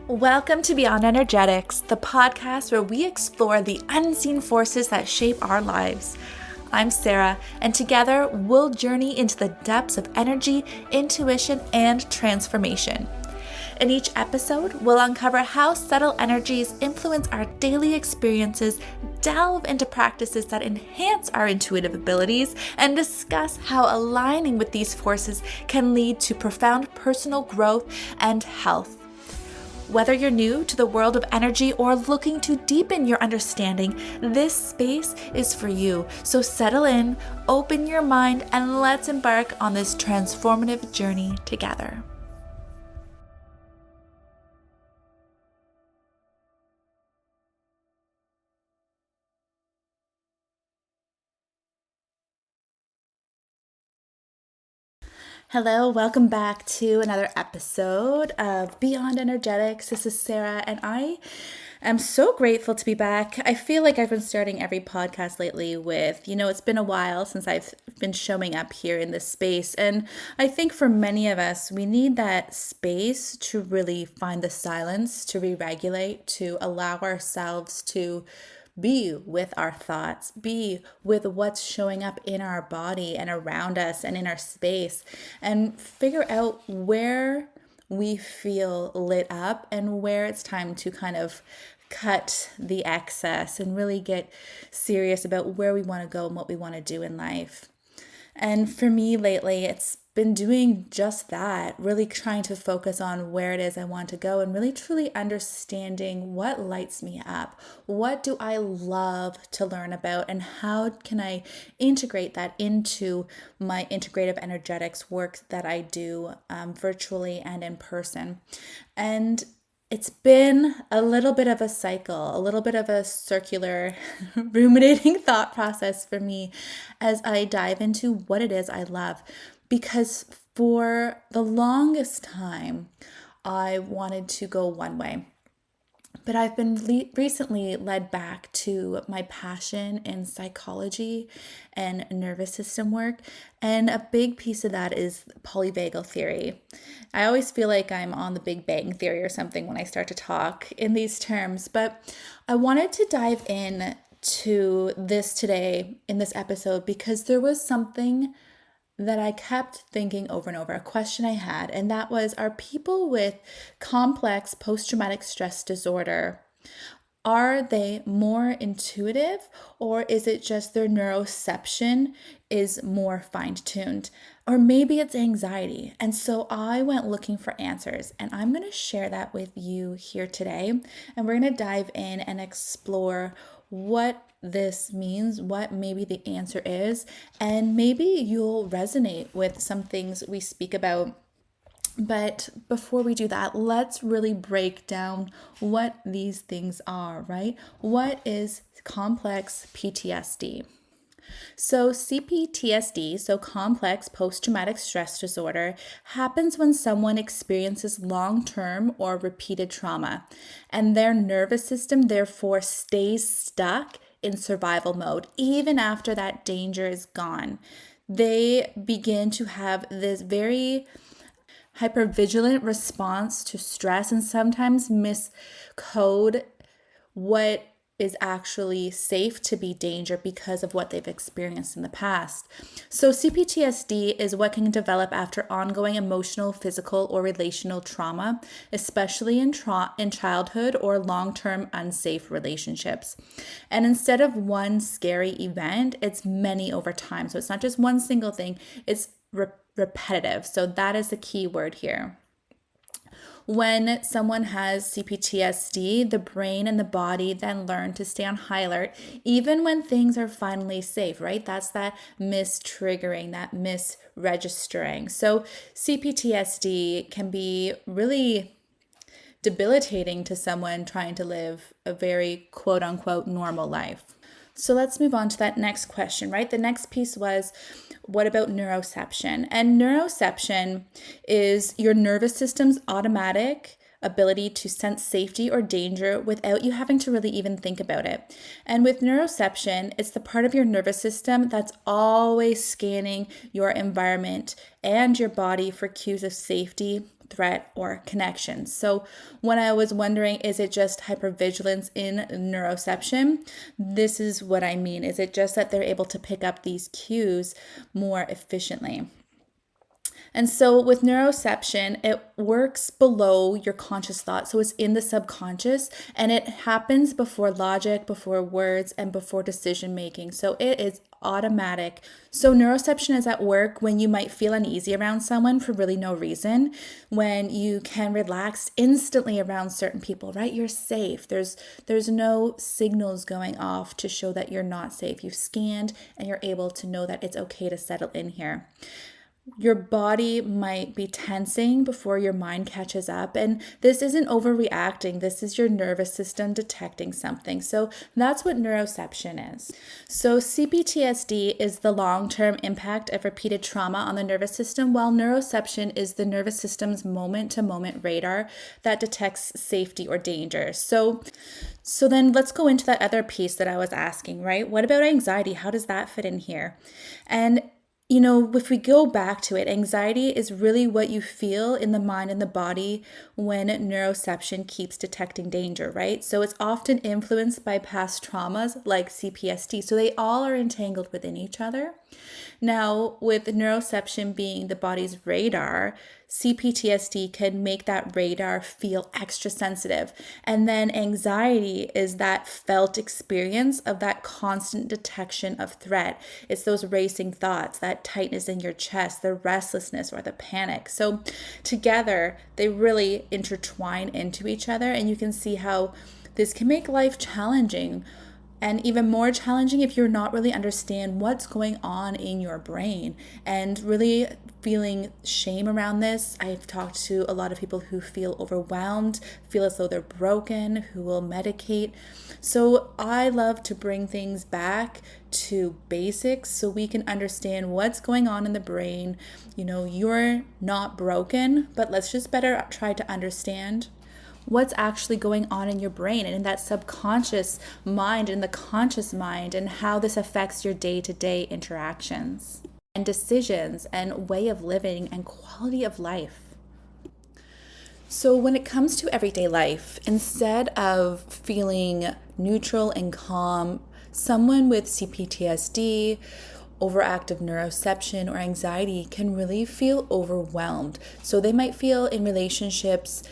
Welcome to Beyond Energetics, the podcast where we explore the unseen forces that shape our lives. I'm Sarah, and together we'll journey into the depths of energy, intuition, and transformation. In each episode, we'll uncover how subtle energies influence our daily experiences, delve into practices that enhance our intuitive abilities, and discuss how aligning with these forces can lead to profound personal growth and health. Whether you're new to the world of energy or looking to deepen your understanding, this space is for you. So settle in, open your mind, and let's embark on this transformative journey together. Hello, welcome back to another episode of Beyond Energetics. This is Sarah, and I am so grateful to be back. I feel like I've been starting every podcast lately with, it's been a while since I've been showing up here in this space. And I think for many of us, we need that space to really find the silence, to re-regulate, to allow ourselves to be with our thoughts, be with what's showing up in our body and around us and in our space, and figure out where we feel lit up and where it's time to kind of cut the excess and really get serious about where we want to go and what we want to do in life. And for me lately, it's been doing just that, really trying to focus on where it is I want to go and really truly understanding what lights me up. What do I love to learn about, and how can I integrate that into my integrative energetics work that I do virtually and in person. And it's been a little bit of a cycle, a little bit of a circular ruminating thought process for me as I dive into what it is I love. Because for the longest time, I wanted to go one way. But I've been recently led back to my passion in psychology and nervous system work. And a big piece of that is polyvagal theory. I always feel like I'm on the Big Bang Theory or something when I start to talk in these terms. But I wanted to dive in to this today in this episode because there was something that I kept thinking over and over, a question I had, and that was, are people with complex post-traumatic stress disorder, are they more intuitive, or is it just their neuroception is more fine-tuned? Or maybe it's anxiety. And so I went looking for answers, and I'm going to share that with you here today. And we're going to dive in and explore what this means, what maybe the answer is, and maybe you'll resonate with some things we speak about. But before we do that, let's really break down what these things are, right? What is complex PTSD? So CPTSD, so complex post-traumatic stress disorder, happens when someone experiences long-term or repeated trauma, and their nervous system therefore stays stuck in survival mode even after that danger is gone. They begin to have this very hypervigilant response to stress and sometimes miscode what is actually safe to be danger because of what they've experienced in the past. So CPTSD is what can develop after ongoing emotional, physical, or relational trauma, especially in childhood or long-term unsafe relationships. And instead of one scary event, it's many over time. So it's not just one single thing, it's repetitive. So that is the key word here. When someone has CPTSD, the brain and the body then learn to stay on high alert, even when things are finally safe, right? That's that mistriggering, that misregistering. So CPTSD can be really debilitating to someone trying to live a very quote unquote normal life. So let's move on to that next question, right? The next piece was, what about neuroception? And neuroception is your nervous system's automatic ability to sense safety or danger without you having to really even think about it. And with neuroception, it's the part of your nervous system that's always scanning your environment and your body for cues of safety, threat, or connection. So when I was wondering, is it just hypervigilance in neuroception? This is what I mean. Is it just that they're able to pick up these cues more efficiently? And so with neuroception, it works below your conscious thought. So it's in the subconscious and it happens before logic, before words, and before decision making. So it is automatic. So neuroception is at work when you might feel uneasy around someone for really no reason, when you can relax instantly around certain people, right? You're safe. There's no signals going off to show that you're not safe. You've scanned and you're able to know that it's okay to settle in here. Your body might be tensing before your mind catches up. And this isn't overreacting. This is your nervous system detecting something. So that's what neuroception is. So CPTSD is the long-term impact of repeated trauma on the nervous system, while neuroception is the nervous system's moment-to-moment radar that detects safety or danger. So then let's go into that other piece that I was asking, right? What about anxiety? How does that fit in here? And if we go back to it, anxiety is really what you feel in the mind and the body when neuroception keeps detecting danger, right? So it's often influenced by past traumas like CPTSD. So they all are entangled within each other. Now, with neuroception being the body's radar, CPTSD can make that radar feel extra sensitive. And then anxiety is that felt experience of that constant detection of threat. It's those racing thoughts, that tightness in your chest, the restlessness or the panic. So together, they really intertwine into each other. And you can see how this can make life challenging, and even more challenging if you're not really understand what's going on in your brain and really feeling shame around this. I've talked to a lot of people who feel overwhelmed, feel as though they're broken, who will medicate. So I love to bring things back to basics so we can understand what's going on in the brain. You're not broken, but let's just better try to understand what's actually going on in your brain and in that subconscious mind and the conscious mind, and how this affects your day-to-day interactions and decisions and way of living and quality of life. So when it comes to everyday life, instead of feeling neutral and calm, someone with CPTSD, overactive neuroception, or anxiety can really feel overwhelmed. So they might feel in relationships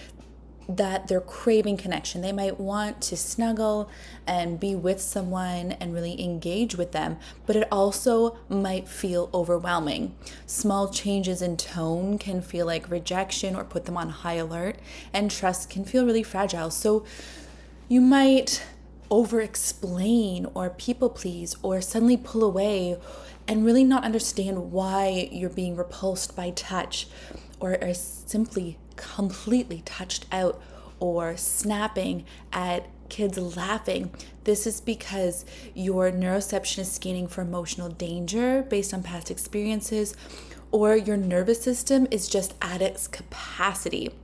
that they're craving connection. They might want to snuggle and be with someone and really engage with them, but it also might feel overwhelming. Small changes in tone can feel like rejection or put them on high alert, and trust can feel really fragile. So you might over-explain or people please or suddenly pull away and really not understand why you're being repulsed by touch, or are simply completely touched out, or snapping at kids laughing. This is because your neuroception is scanning for emotional danger based on past experiences, or your nervous system is just at its capacity.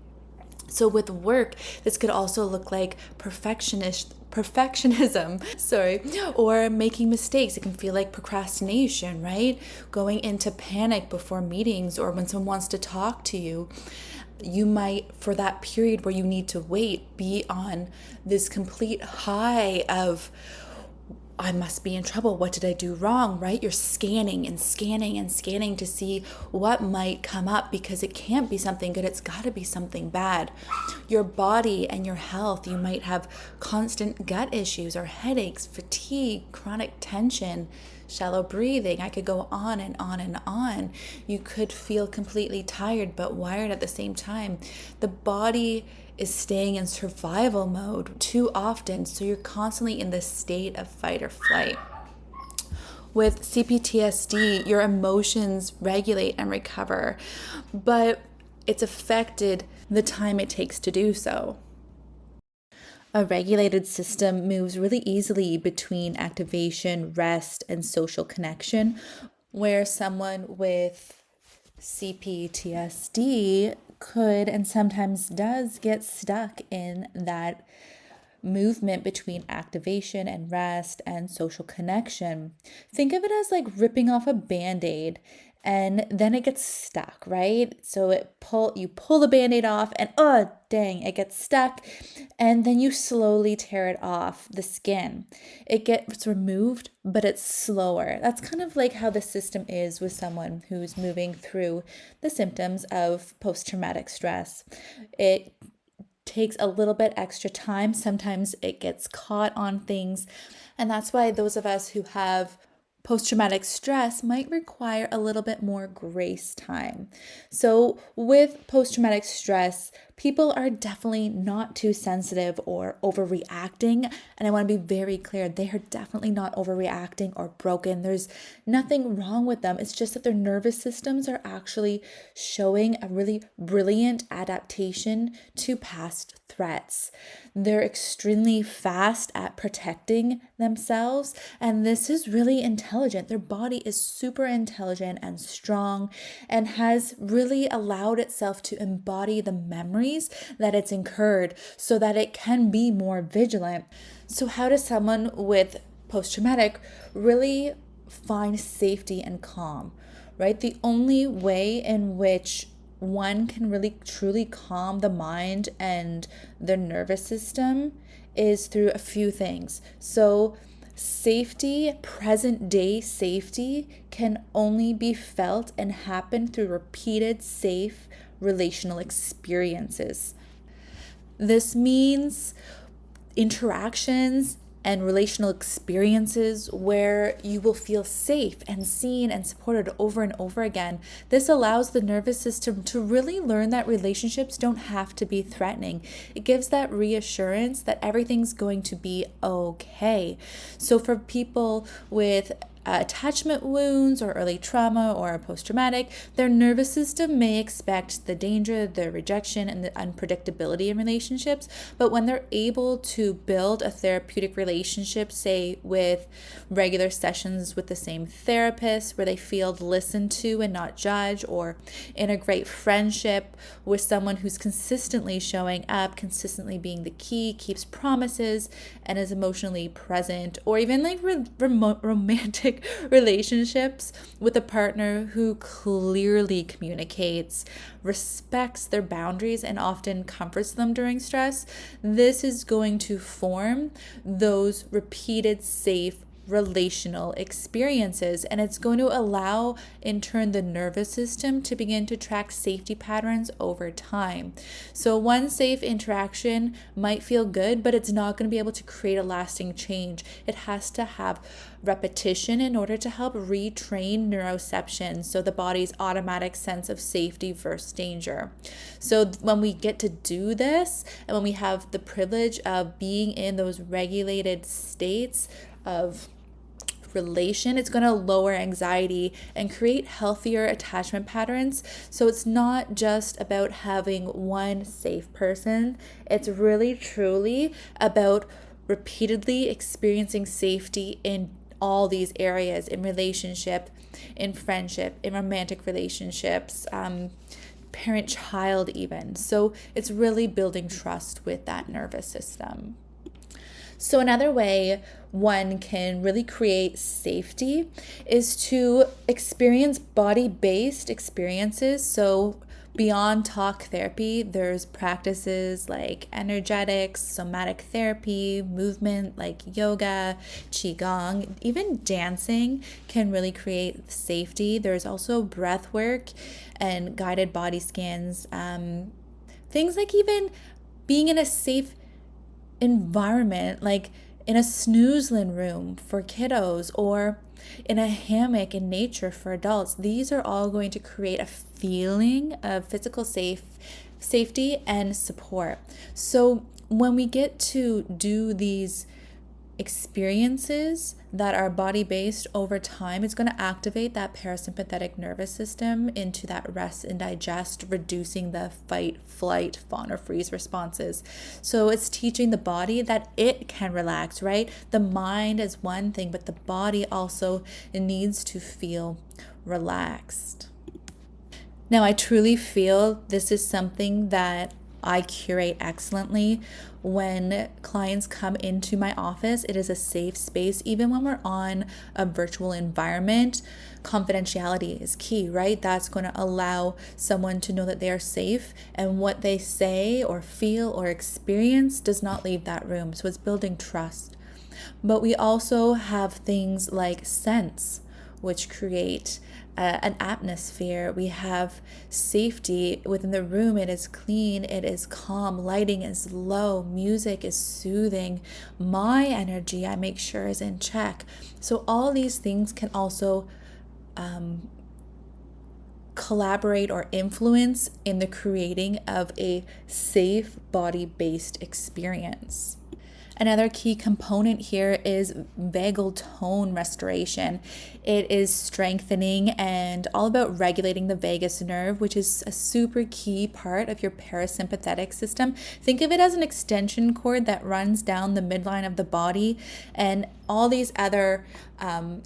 So with work, this could also look like perfectionism, or making mistakes. It can feel like procrastination, right? Going into panic before meetings, or when someone wants to talk to you. You might, for that period where you need to wait, be on this complete high of, I must be in trouble. What did I do wrong, right? You're scanning and scanning and scanning to see what might come up, because it can't be something good. It's got to be something bad. Your body and your health, you might have constant gut issues or headaches, fatigue, chronic tension, shallow breathing. I could go on and on and on. You could feel completely tired but wired at the same time. The body is staying in survival mode too often, so you're constantly in this state of fight or flight. With CPTSD, your emotions regulate and recover, but it's affected the time it takes to do so. A regulated system moves really easily between activation, rest, and social connection, where someone with CPTSD could and sometimes does get stuck in that movement between activation and rest and social connection. Think of it as like ripping off a band-aid and then it gets stuck, right? So you pull the band-aid off and oh dang, it gets stuck, and then you slowly tear it off the skin. It gets removed, but it's slower. That's kind of like how the system is with someone who's moving through the symptoms of post-traumatic stress. It takes a little bit extra time. Sometimes it gets caught on things. And that's why those of us who have post traumatic stress might require a little bit more grace time. So, with post traumatic stress, people are definitely not too sensitive or overreacting. And I want to be very clear, they are definitely not overreacting or broken. There's nothing wrong with them. It's just that their nervous systems are actually showing a really brilliant adaptation to past threats. They're extremely fast at protecting themselves, and this is really intelligent. Their body is super intelligent and strong and has really allowed itself to embody the memories that it's incurred so that it can be more vigilant. So, how does someone with post traumatic really find safety and calm, right? The only way in which one can really truly calm the mind and the nervous system is through a few things. So, safety, present day safety, can only be felt and happen through repeated, safe relational experiences. This means interactions and relational experiences where you will feel safe and seen and supported over and over again. This allows the nervous system to really learn that relationships don't have to be threatening. It gives that reassurance that everything's going to be okay. So for people with attachment wounds or early trauma or post-traumatic, their nervous system may expect the danger, the rejection, and the unpredictability in relationships. But when they're able to build a therapeutic relationship, say with regular sessions with the same therapist where they feel listened to and not judged, or integrate friendship with someone who's consistently showing up, consistently being the key, keeps promises, and is emotionally present, or even like romantic relationships with a partner who clearly communicates, respects their boundaries, and often comforts them during stress, this is going to form those repeated, safe, relational experiences, and it's going to allow in turn the nervous system to begin to track safety patterns over time. So one safe interaction might feel good, but it's not going to be able to create a lasting change. It has to have repetition in order to help retrain neuroception, so the body's automatic sense of safety versus danger. So when we get to do this, and when we have the privilege of being in those regulated states of relation, it's going to lower anxiety and create healthier attachment patterns. So it's not just about having one safe person, it's really truly about repeatedly experiencing safety in all these areas, in relationship, in friendship, in romantic relationships, parent-child even. So it's really building trust with that nervous system. So another way one can really create safety is to experience body-based experiences. So beyond talk therapy, there's practices like energetics, somatic therapy, movement like yoga, qigong, even dancing can really create safety. There's also breath work and guided body scans. Things like even being in a safe environment, like in a snoozeland room for kiddos or in a hammock in nature for adults. These are all going to create a feeling of physical safety and support. So when we get to do these experiences that are body-based over time, it's going to activate that parasympathetic nervous system into that rest and digest, reducing the fight, flight, fawn, or freeze responses. So it's teaching the body that it can relax, right? The mind is one thing, but the body also needs to feel relaxed. Now, I truly feel this is something that I curate excellently. When clients come into my office, it is a safe space. Even when we're on a virtual environment, confidentiality is key, right? That's going to allow someone to know that they are safe, and what they say or feel or experience does not leave that room. So it's building trust. But we also have things like scents, which create an atmosphere. We have safety within the room. It is clean, it is calm, lighting is low, music is soothing. My energy, I make sure, is in check. So all these things can also collaborate or influence in the creating of a safe body-based experience. Another key component here is vagal tone restoration. It is strengthening and all about regulating the vagus nerve, which is a super key part of your parasympathetic system. Think of it as an extension cord that runs down the midline of the body, and all these other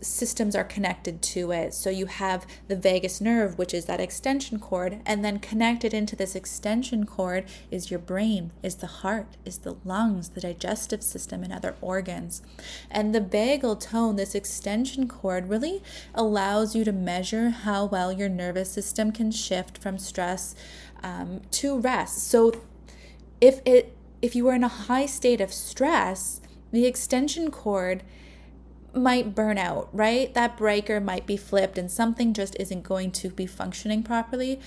systems are connected to it. So you have the vagus nerve, which is that extension cord, and then connected into this extension cord is your brain, is the heart, is the lungs, the digestive system, and other organs. And the vagal tone, this extension cord, really allows you to measure how well your nervous system can shift from stress to rest. So if you are in a high state of stress, the extension cord might burn out, right? That breaker might be flipped and something just isn't going to be functioning properly.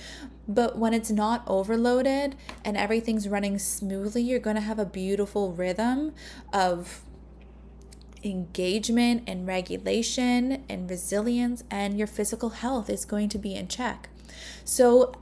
But when it's not overloaded and everything's running smoothly, you're going to have a beautiful rhythm of engagement and regulation and resilience, and your physical health is going to be in check. So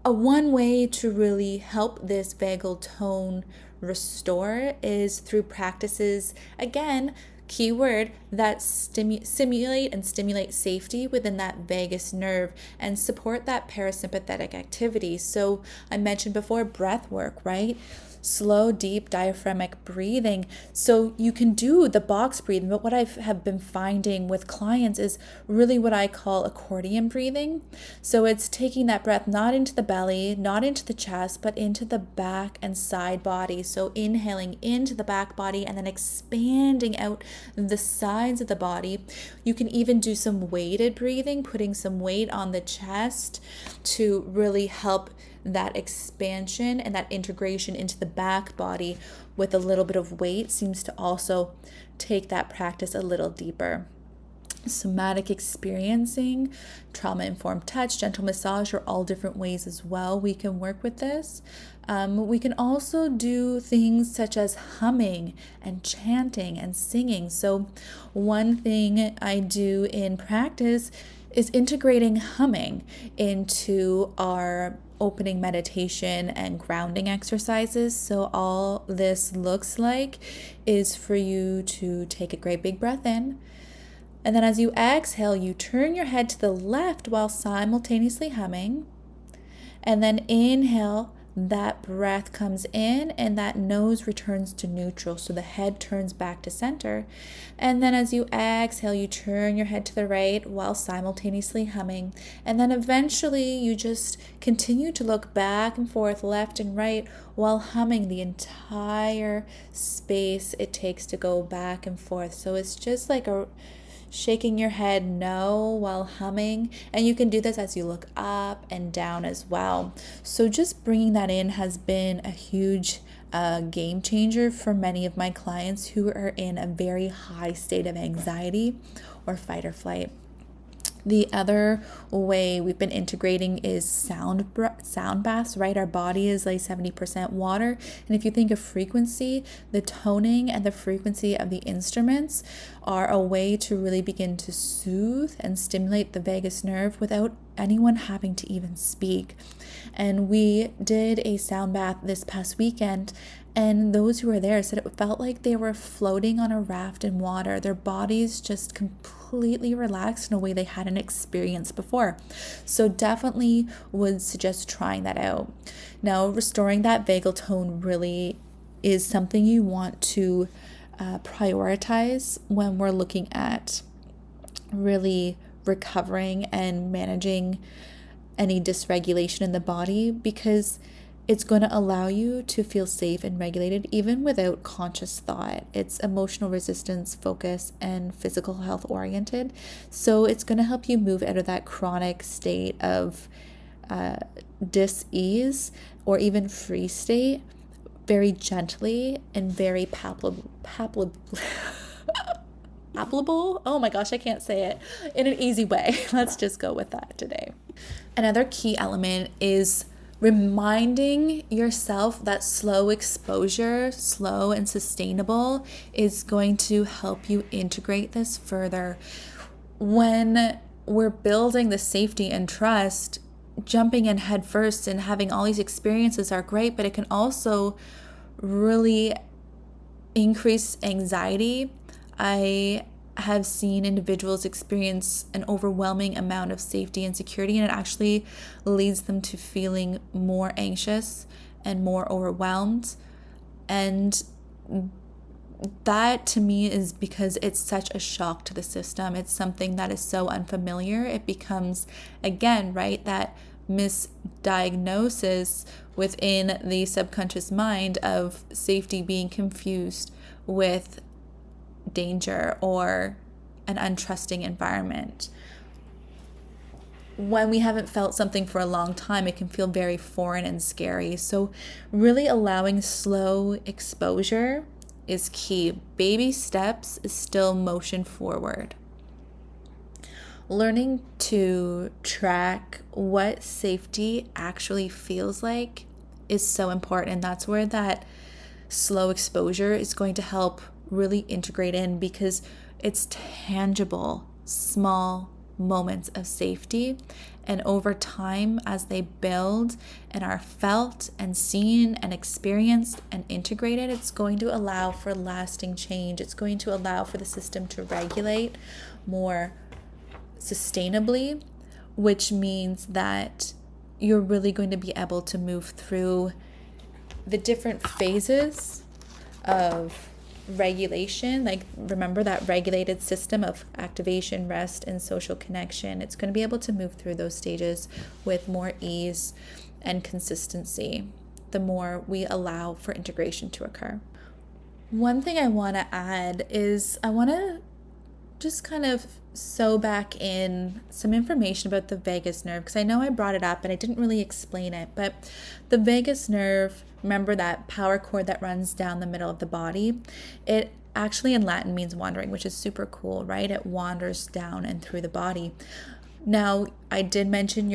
one way to really help this vagal tone restore is through practices, again, keyword, that simulate and stimulate safety within that vagus nerve and support that parasympathetic activity. So I mentioned before, breath work, right? Slow, deep diaphragmatic breathing. So you can do the box breathing, but what I have been finding with clients is really what I call accordion breathing. So it's taking that breath not into the belly, not into the chest, but into the back and side body. So inhaling into the back body and then expanding out the sides of the body. You can even do some weighted breathing, putting some weight on the chest to really help that expansion and that integration into the back body with a little bit of weight seems to also take that practice a little deeper. Somatic experiencing, trauma-informed touch, gentle massage are all different ways as well we can work with this. We can also do things such as humming and chanting and singing. So one thing I do in practice is integrating humming into our opening meditation and grounding exercises. So all this looks like is for you to take a great big breath in, and then as you exhale, you turn your head to the left while simultaneously humming, and then inhale, that breath comes in and that nose returns to neutral, so the head turns back to center. And then as you exhale, you turn your head to the right while simultaneously humming, and then eventually you just continue to look back and forth, left and right, while humming the entire space it takes to go back and forth. So it's just like a shaking your head no while humming, and you can do this as you look up and down as well. So just bringing that in has been a huge game changer for many of my clients who are in a very high state of anxiety or fight or flight. The other way we've been integrating is sound baths, right? Our body is like 70% water. And if you think of frequency, the toning and the frequency of the instruments are a way to really begin to soothe and stimulate the vagus nerve without anyone having to even speak. And we did a sound bath this past weekend, and those who were there said it felt like they were floating on a raft in water. Their bodies just completely relaxed in a way they hadn't experienced before. So definitely would suggest trying that out. Now, restoring that vagal tone really is something you want to prioritize when we're looking at really recovering and managing any dysregulation in the body, because It's going to allow you to feel safe and regulated even without conscious thought. It's emotional resistance, focus, and physical health oriented. So it's going to help you move out of that chronic state of dis-ease or even free state very gently and very palpable. Oh my gosh, I can't say it in an easy way. Let's just go with that today. Another key element is reminding yourself that slow exposure, slow and sustainable, is going to help you integrate this further. When we're building the safety and trust, jumping in head first and having all these experiences are great, but it can also really increase anxiety. I have seen individuals experience an overwhelming amount of safety and security, and it actually leads them to feeling more anxious and more overwhelmed. And that to me is because it's such a shock to the system. It's something that is so unfamiliar. It becomes, again, right, that misdiagnosis within the subconscious mind of safety being confused with danger or an untrusting environment. When we haven't felt something for a long time, it can feel very foreign and scary. So really allowing slow exposure is key. Baby steps is still motion forward. Learning to track what safety actually feels like is so important. And that's where that slow exposure is going to help really integrate in, because it's tangible, small moments of safety. And over time, as they build and are felt and seen and experienced and integrated, it's going to allow for lasting change. It's going to allow for the system to regulate more sustainably, which means that you're really going to be able to move through the different phases of regulation. Like, remember that regulated system of activation, rest, and social connection. It's going to be able to move through those stages with more ease and consistency the more we allow for integration to occur. One thing I want to add is I want to just kind of sew back in some information about the vagus nerve, because I know I brought it up and I didn't really explain it. But the vagus nerve, remember that power cord that runs down the middle of the body? It actually in Latin means wandering, which is super cool, right? It wanders down and through the body. Now, I did mention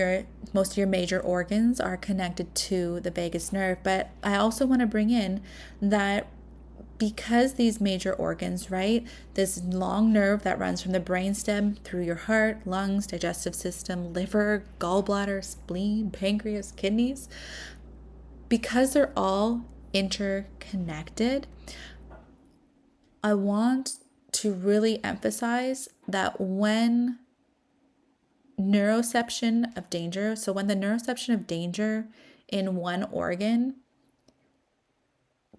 most of your major organs are connected to the vagus nerve, but I also want to bring in that because these major organs, right, this long nerve that runs from the brainstem through your heart, lungs, digestive system, liver, gallbladder, spleen, pancreas, kidneys, because they're all interconnected, I want to really emphasize that when neuroception of danger, so when the neuroception of danger in one organ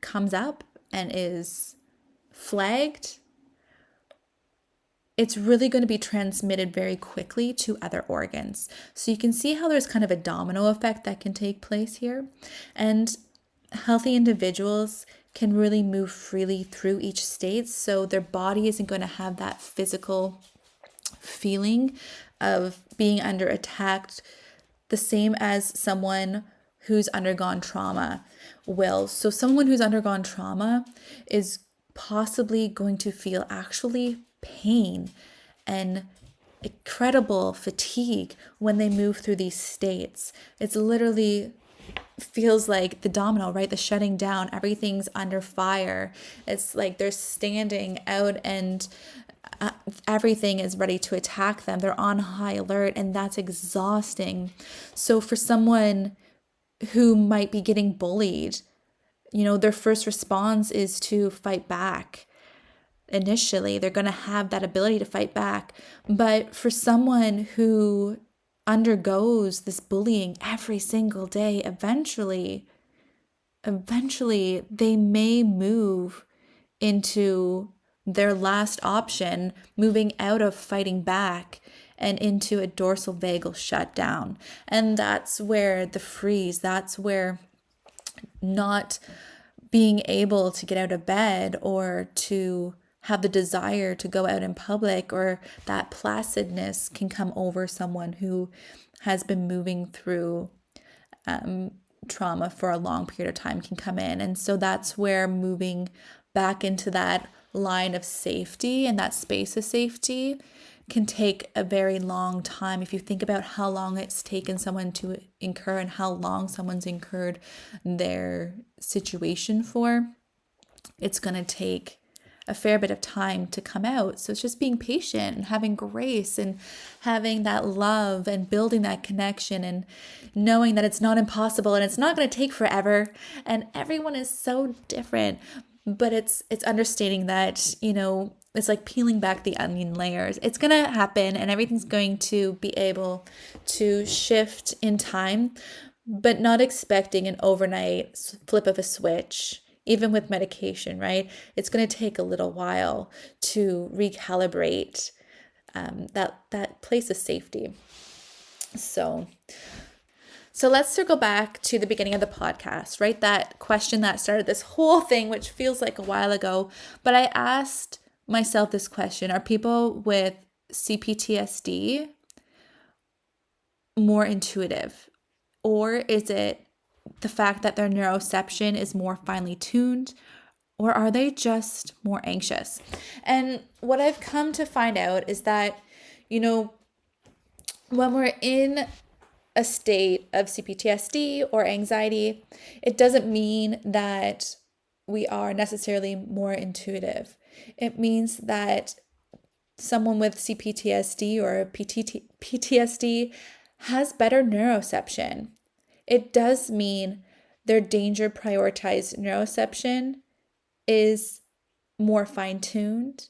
comes up and is flagged, it's really going to be transmitted very quickly to other organs. So you can see how there's kind of a domino effect that can take place here. And healthy individuals can really move freely through each state, so their body isn't going to have that physical feeling of being under attack, the same as someone who's undergone trauma will. So someone who's undergone trauma is possibly going to feel actually pain and incredible fatigue when they move through these states. It's literally feels like the domino, right? The shutting down, everything's under fire. It's like they're standing out and everything is ready to attack them. They're on high alert, and that's exhausting. So for someone who might be getting bullied, their first response is to fight back. Initially, they're going to have that ability to fight back. But for someone who undergoes this bullying every single day, eventually they may move into their last option, moving out of fighting back and into a dorsal vagal shutdown. And that's where the freeze, that's where not being able to get out of bed or to have the desire to go out in public, or that placidness can come over someone who has been moving through trauma for a long period of time can come in. And so that's where moving back into that line of safety and that space of safety can take a very long time. If you think about how long it's taken someone to incur and how long someone's incurred their situation for, it's going to take a fair bit of time to come out. So it's just being patient and having grace and having that love and building that connection and knowing that it's not impossible and it's not going to take forever. And everyone is so different, but it's understanding that, it's like peeling back the onion layers. It's going to happen and everything's going to be able to shift in time, but not expecting an overnight flip of a switch. Even with medication, right? It's going to take a little while to recalibrate that place of safety. So let's circle back to the beginning of the podcast, right? That question that started this whole thing, which feels like a while ago. But I asked myself this question: are people with CPTSD more intuitive? Or is it the fact that their neuroception is more finely tuned, or are they just more anxious? And what I've come to find out is that, when we're in a state of CPTSD or anxiety, it doesn't mean that we are necessarily more intuitive. It means that someone with CPTSD or PTSD has better neuroception. It does mean their danger prioritized neuroception is more fine-tuned.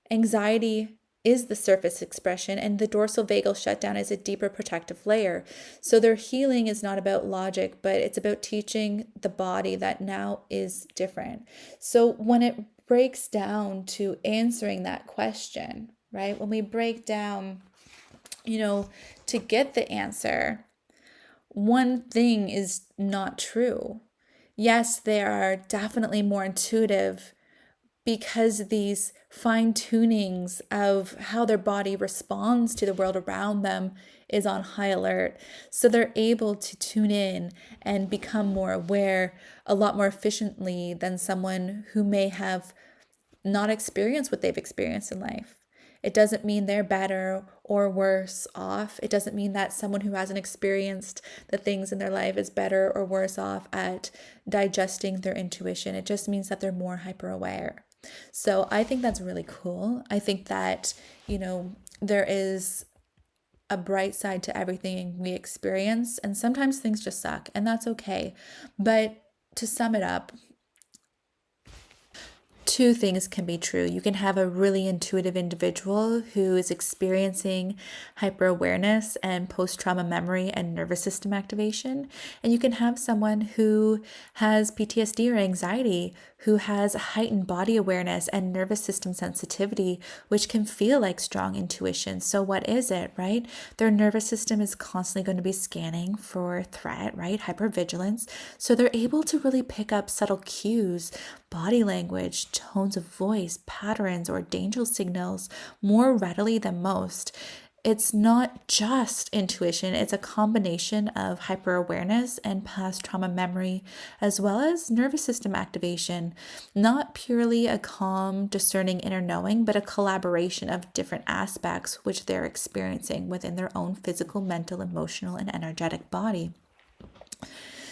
Anxiety is the surface expression, and the dorsal vagal shutdown is a deeper protective layer. So their healing is not about logic, but it's about teaching the body that now is different. So when it breaks down to answering that question, right? When we break down, to get the answer, one thing is not true. Yes, they are definitely more intuitive because these fine tunings of how their body responds to the world around them is on high alert. So they're able to tune in and become more aware a lot more efficiently than someone who may have not experienced what they've experienced in life. It doesn't mean they're better or worse off. It doesn't mean that someone who hasn't experienced the things in their life is better or worse off at digesting their intuition. It just means that they're more hyper aware. So I think that's really cool. I think that, there is a bright side to everything we experience, and sometimes things just suck, and that's okay. But to sum it up, two things can be true. You can have a really intuitive individual who is experiencing hyper-awareness and post-trauma memory and nervous system activation. And you can have someone who has PTSD or anxiety, who has heightened body awareness and nervous system sensitivity, which can feel like strong intuition. So what is it, right? Their nervous system is constantly going to be scanning for threat, right? Hypervigilance. So they're able to really pick up subtle cues, body language, tones of voice, patterns, or danger signals more readily than most. It's not just intuition, it's a combination of hyper-awareness and past trauma memory, as well as nervous system activation. Not purely a calm, discerning inner knowing, but a collaboration of different aspects which they're experiencing within their own physical, mental, emotional, and energetic body.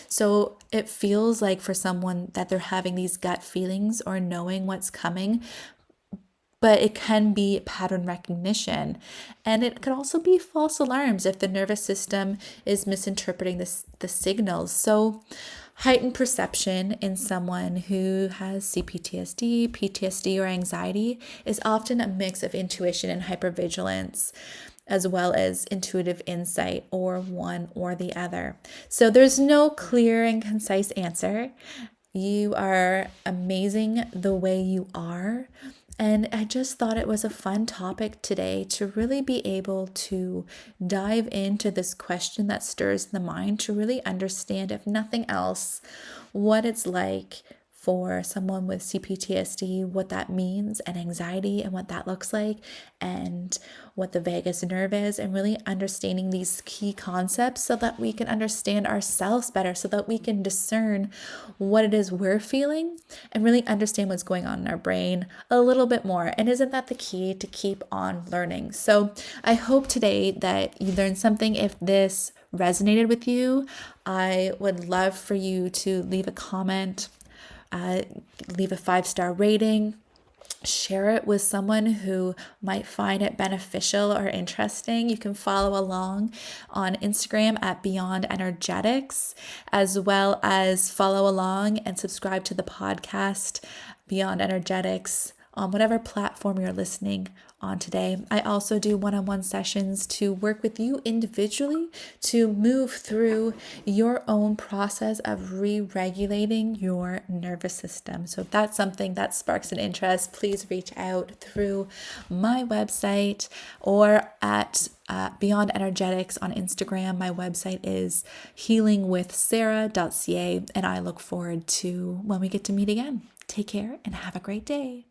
So it feels like for someone that they're having these gut feelings or knowing what's coming, but it can be pattern recognition. And it could also be false alarms if the nervous system is misinterpreting the signals. So heightened perception in someone who has CPTSD, PTSD, or anxiety is often a mix of intuition and hypervigilance, as well as intuitive insight, or one or the other. So there's no clear and concise answer. You are amazing the way you are. And I just thought it was a fun topic today to really be able to dive into this question that stirs the mind, to really understand, if nothing else, what it's like for someone with CPTSD, what that means, and anxiety, and what that looks like, and what the vagus nerve is, and really understanding these key concepts so that we can understand ourselves better, so that we can discern what it is we're feeling and really understand what's going on in our brain a little bit more. And isn't that the key to keep on learning? So I hope today that you learned something. If this resonated with you, I would love for you to leave a comment, leave a 5-star rating, share it with someone who might find it beneficial or interesting. You can follow along on Instagram at Beyond Energetics, as well as follow along and subscribe to the podcast Beyond Energetics on whatever platform you're listening on today. I also do one-on-one sessions to work with you individually to move through your own process of re-regulating your nervous system. So if that's something that sparks an interest, please reach out through my website or at Beyond Energetics on Instagram. My website is healingwithsarah.ca, and I look forward to when we get to meet again. Take care and have a great day.